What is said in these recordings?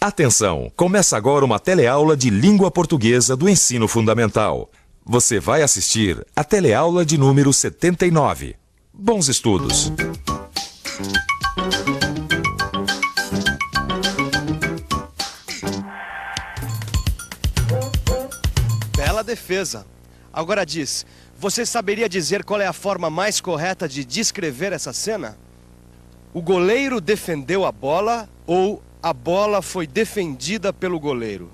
Atenção! Começa agora uma teleaula de língua portuguesa do ensino fundamental. Você vai assistir a teleaula de número 79. Bons estudos! Bela defesa. Agora diz, você saberia dizer qual é a forma mais correta de descrever essa cena? O goleiro defendeu a bola ou a bola foi defendida pelo goleiro?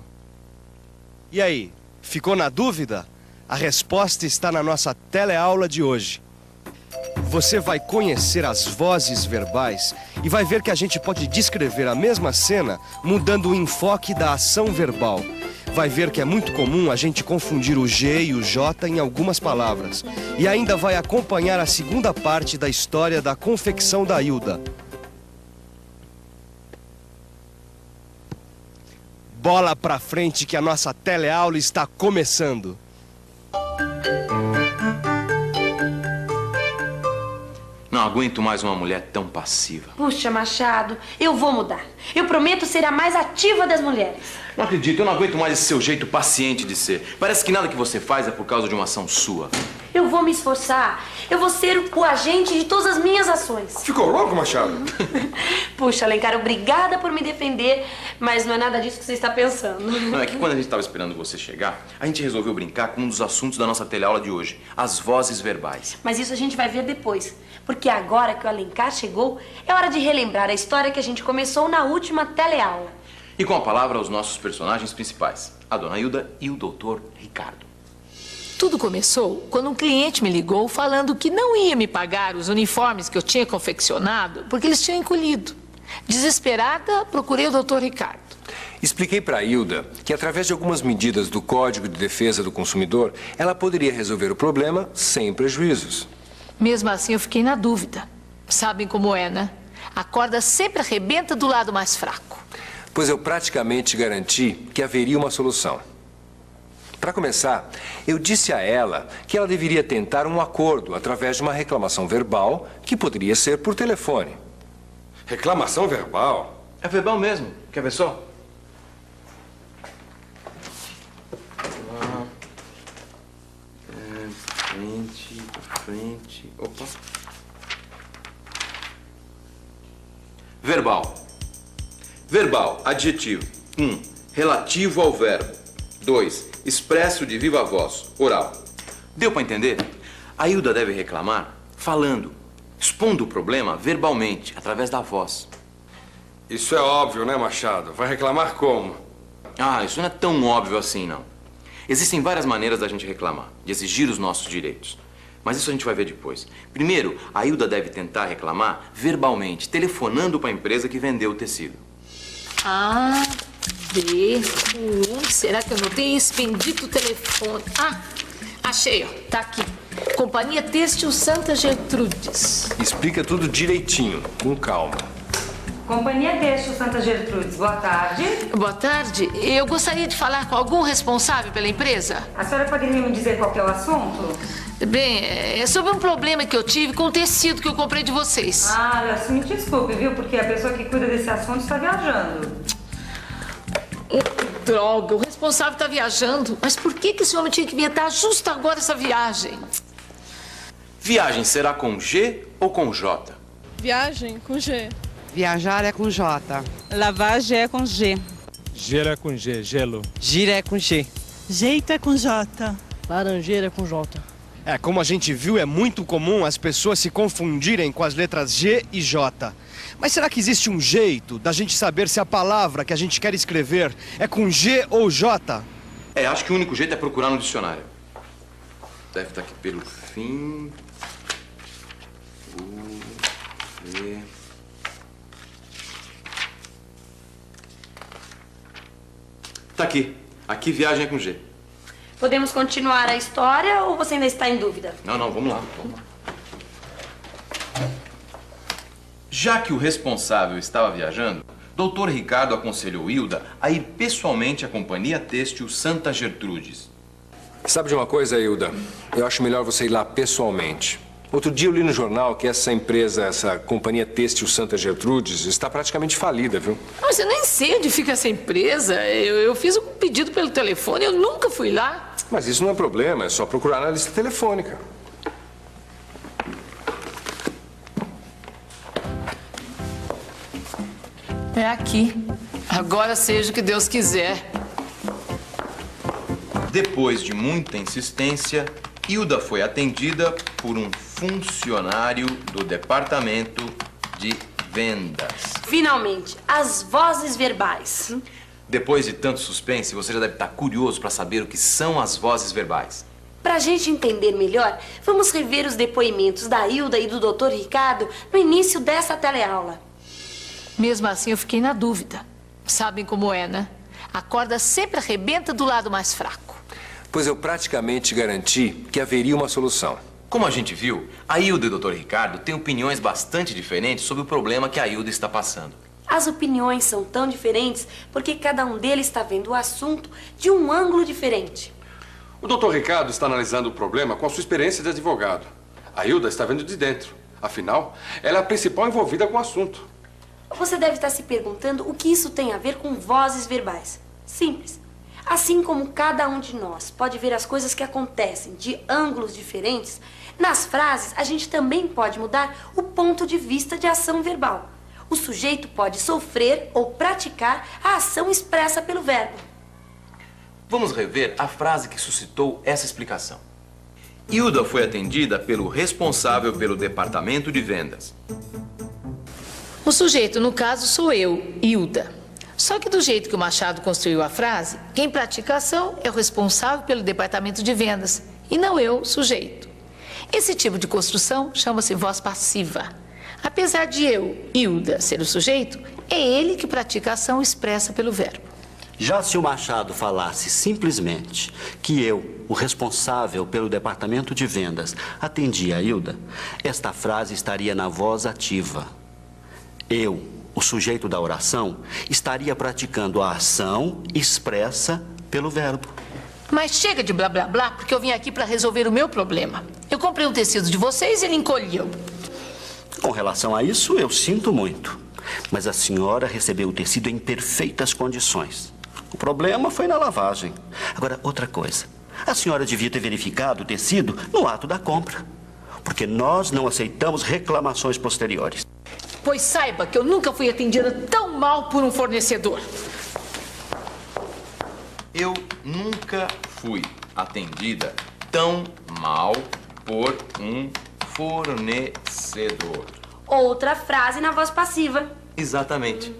E aí, ficou na dúvida? A resposta está na nossa teleaula de hoje. Você vai conhecer as vozes verbais e vai ver que a gente pode descrever a mesma cena mudando o enfoque da ação verbal. Vai ver que é muito comum a gente confundir o G e o J em algumas palavras. E ainda vai acompanhar a segunda parte da história da confecção da Hilda. Bola pra frente que a nossa teleaula está começando. Não aguento mais uma mulher tão passiva. Puxa, Machado, eu vou mudar. Eu prometo ser a mais ativa das mulheres. Não acredito, eu não aguento mais esse seu jeito paciente de ser. Parece que nada que você faz é por causa de uma ação sua. Eu vou me esforçar. Eu vou ser o agente de todas as minhas ações. Ficou louco, Machado? Puxa, Alencar, obrigada por me defender, mas não é nada disso que você está pensando. Não, é que quando a gente estava esperando você chegar, a gente resolveu brincar com um dos assuntos da nossa teleaula de hoje, as vozes verbais. Mas isso a gente vai ver depois, porque agora que o Alencar chegou, é hora de relembrar a história que a gente começou na última teleaula. E com a palavra aos nossos personagens principais, a dona Hilda e o doutor Ricardo. Tudo começou quando um cliente me ligou falando que não ia me pagar os uniformes que eu tinha confeccionado porque eles tinham encolhido. Desesperada, procurei o doutor Ricardo. Expliquei para a Hilda que, através de algumas medidas do Código de Defesa do Consumidor, ela poderia resolver o problema sem prejuízos. Mesmo assim, eu fiquei na dúvida. Sabem como é, né? A corda sempre arrebenta do lado mais fraco. Pois eu praticamente garanti que haveria uma solução. Para começar, eu disse a ela que ela deveria tentar um acordo através de uma reclamação verbal que poderia ser por telefone. Reclamação verbal? É verbal mesmo, quer ver só? Frente, opa. Verbal. Verbal, adjetivo. 1. Relativo ao verbo. 2. Expresso de viva voz, oral. Deu para entender? A Hilda deve reclamar falando, expondo o problema verbalmente, através da voz. Isso é óbvio, né, Machado? Vai reclamar como? Ah, isso não é tão óbvio assim, não. Existem várias maneiras da gente reclamar, de exigir os nossos direitos. Mas isso a gente vai ver depois. Primeiro, a Hilda deve tentar reclamar verbalmente, telefonando para a empresa que vendeu o tecido. Ah, onde será que eu não tenho esse bendito telefone? Ah, achei, ó, tá aqui. Companhia Têxtil Santa Gertrudes. Explica tudo direitinho, com calma. Companhia Têxtil Santa Gertrudes, boa tarde. Boa tarde. Eu gostaria de falar com algum responsável pela empresa. A senhora poderia me dizer qual que é o assunto? Bem, é sobre um problema que eu tive com o tecido que eu comprei de vocês. Ah, me desculpe, viu? Porque a pessoa que cuida desse assunto está viajando. Droga, o responsável está viajando. Mas por que esse homem tinha que inventar justo agora essa viagem? Viagem será com G ou com J? Viagem com G. Viajar é com J. Lavagem é com G. Gelo é com G, gelo. Gira é com G. Jeito é com J. Laranjeira é com J. Como a gente viu, é muito comum as pessoas se confundirem com as letras G e J. Mas será que existe um jeito da gente saber se a palavra que a gente quer escrever é com G ou J? Acho que o único jeito é procurar no dicionário. Deve estar aqui pelo fim. Tá aqui. Aqui viagem é com G. Podemos continuar a história ou você ainda está em dúvida? Não, vamos lá. Já que o responsável estava viajando, Dr. Ricardo aconselhou Hilda a ir pessoalmente à Companhia Têxtil Santa Gertrudes. Sabe de uma coisa, Hilda? Eu acho melhor você ir lá pessoalmente. Outro dia eu li no jornal que essa empresa, essa companhia têxtil Santa Gertrudes, está praticamente falida, viu? Mas eu nem sei onde fica essa empresa. Eu fiz um pedido pelo telefone, eu nunca fui lá. Mas isso não é problema, é só procurar na lista telefônica. É aqui. Agora seja o que Deus quiser. Depois de muita insistência, Hilda foi atendida por um funcionário do departamento de vendas. Finalmente, as vozes verbais. Depois de tanto suspense, você já deve estar curioso para saber o que são as vozes verbais. Pra gente entender melhor, vamos rever os depoimentos da Hilda e do Dr. Ricardo no início dessa teleaula. Mesmo assim, eu fiquei na dúvida. Sabem como é, né? A corda sempre arrebenta do lado mais fraco. Pois eu praticamente garanti que haveria uma solução. Como a gente viu, a Hilda e o Dr. Ricardo têm opiniões bastante diferentes sobre o problema que a Hilda está passando. As opiniões são tão diferentes porque cada um deles está vendo o assunto de um ângulo diferente. O Dr. Ricardo está analisando o problema com a sua experiência de advogado. A Hilda está vendo de dentro. Afinal, ela é a principal envolvida com o assunto. Você deve estar se perguntando o que isso tem a ver com vozes verbais. Simples. Assim como cada um de nós pode ver as coisas que acontecem de ângulos diferentes, nas frases a gente também pode mudar o ponto de vista de ação verbal. O sujeito pode sofrer ou praticar a ação expressa pelo verbo. Vamos rever a frase que suscitou essa explicação. Hilda foi atendida pelo responsável pelo departamento de vendas. O sujeito, no caso, sou eu, Hilda. Só que do jeito que o Machado construiu a frase, quem pratica a ação é o responsável pelo departamento de vendas, e não eu, sujeito. Esse tipo de construção chama-se voz passiva. Apesar de eu, Hilda, ser o sujeito, é ele que pratica a ação expressa pelo verbo. Já se o Machado falasse simplesmente que eu, o responsável pelo departamento de vendas, atendia a Hilda, esta frase estaria na voz ativa. Eu, o sujeito da oração, estaria praticando a ação expressa pelo verbo. Mas chega de blá blá blá, porque eu vim aqui para resolver o meu problema. Eu comprei um tecido de vocês e ele encolheu. Com relação a isso, eu sinto muito. Mas a senhora recebeu o tecido em perfeitas condições. O problema foi na lavagem. Agora, outra coisa. A senhora devia ter verificado o tecido no ato da compra. Porque nós não aceitamos reclamações posteriores. Pois saiba que eu nunca fui atendida tão mal por um fornecedor. Eu nunca fui atendida tão mal por um fornecedor. Outra frase na voz passiva. Exatamente.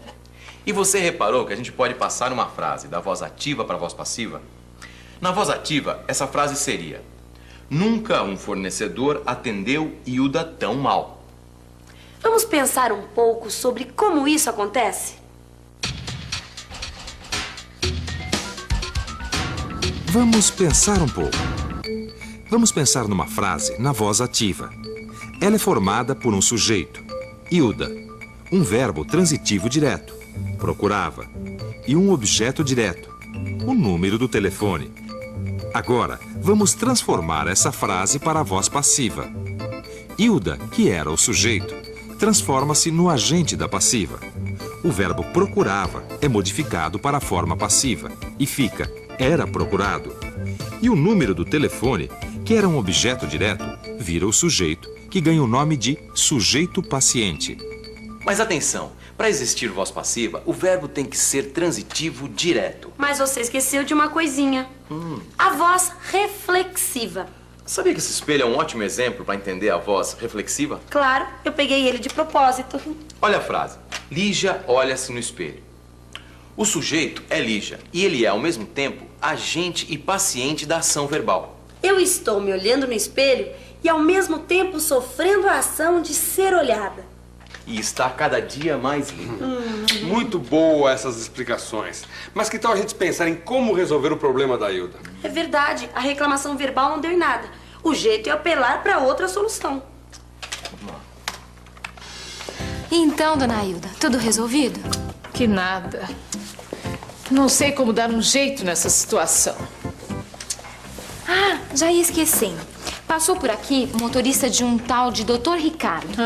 E você reparou que a gente pode passar uma frase da voz ativa para a voz passiva? Na voz ativa, essa frase seria: nunca um fornecedor atendeu Hilda tão mal. Vamos pensar um pouco sobre como isso acontece? Vamos pensar um pouco. Vamos pensar numa frase na voz ativa. Ela é formada por um sujeito, Hilda, um verbo transitivo direto, procurava, e um objeto direto, o número do telefone. Agora, vamos transformar essa frase para a voz passiva. Hilda, que era o sujeito, transforma-se no agente da passiva. O verbo procurava é modificado para a forma passiva e fica era procurado. E o número do telefone, que era um objeto direto, vira o sujeito, que ganha o nome de sujeito paciente. Mas atenção, para existir voz passiva, o verbo tem que ser transitivo direto. Mas você esqueceu de uma coisinha. A voz reflexiva. Sabia que esse espelho é um ótimo exemplo para entender a voz reflexiva? Claro, eu peguei ele de propósito. Olha a frase. Lígia olha-se no espelho. O sujeito é Lígia e ele é, ao mesmo tempo, agente e paciente da ação verbal. Eu estou me olhando no espelho e, ao mesmo tempo, sofrendo a ação de ser olhada. E está cada dia mais linda. Muito boa essas explicações. Mas que tal a gente pensar em como resolver o problema da Hilda? É verdade, a reclamação verbal não deu em nada. O jeito é apelar para outra solução. E então, dona Hilda, tudo resolvido? Que nada. Não sei como dar um jeito nessa situação. Ah, já ia esquecendo. Passou por aqui o motorista de um tal de Dr. Ricardo.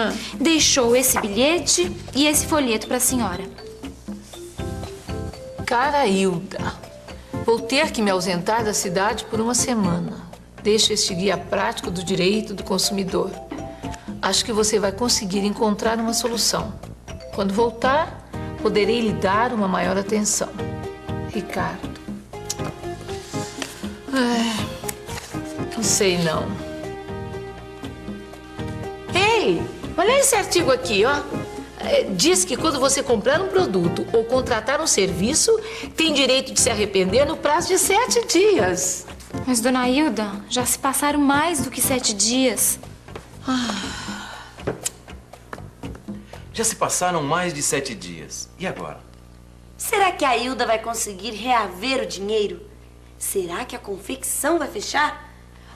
Deixou esse bilhete e esse folheto para a senhora. Cara Hilda, vou ter que me ausentar da cidade por uma semana. Deixo este guia prático do direito do consumidor. Acho que você vai conseguir encontrar uma solução. Quando voltar, poderei lhe dar uma maior atenção. Ricardo. Não sei não. Ei, olha esse artigo aqui, ó. Diz que quando você comprar um produto ou contratar um serviço, tem direito de se arrepender no prazo de 7 dias. Mas, dona Hilda, já se passaram mais do que 7 dias. Já se passaram mais de 7 dias. E agora? Será que a Hilda vai conseguir reaver o dinheiro? Será que a confecção vai fechar?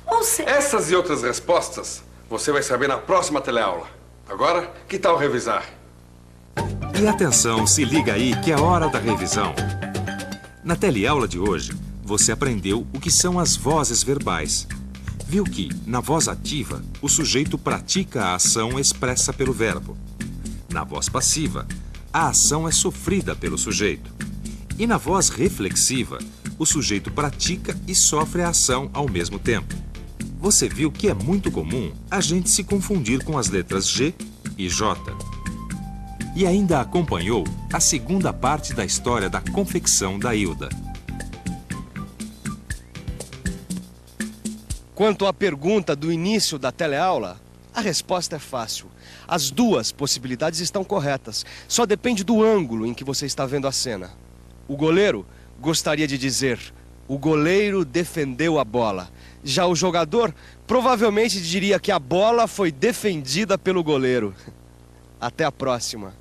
Ou se... Essas e outras respostas você vai saber na próxima teleaula. Agora, que tal revisar? E atenção, se liga aí que é hora da revisão. Na teleaula de hoje, você aprendeu o que são as vozes verbais. Viu que, na voz ativa, o sujeito pratica a ação expressa pelo verbo. Na voz passiva, a ação é sofrida pelo sujeito. E na voz reflexiva, o sujeito pratica e sofre a ação ao mesmo tempo. Você viu que é muito comum a gente se confundir com as letras G e J. E ainda acompanhou a segunda parte da história da confecção da Hilda. Quanto à pergunta do início da teleaula, a resposta é fácil. As duas possibilidades estão corretas. Só depende do ângulo em que você está vendo a cena. O goleiro gostaria de dizer: o goleiro defendeu a bola. Já o jogador provavelmente diria que a bola foi defendida pelo goleiro. Até a próxima.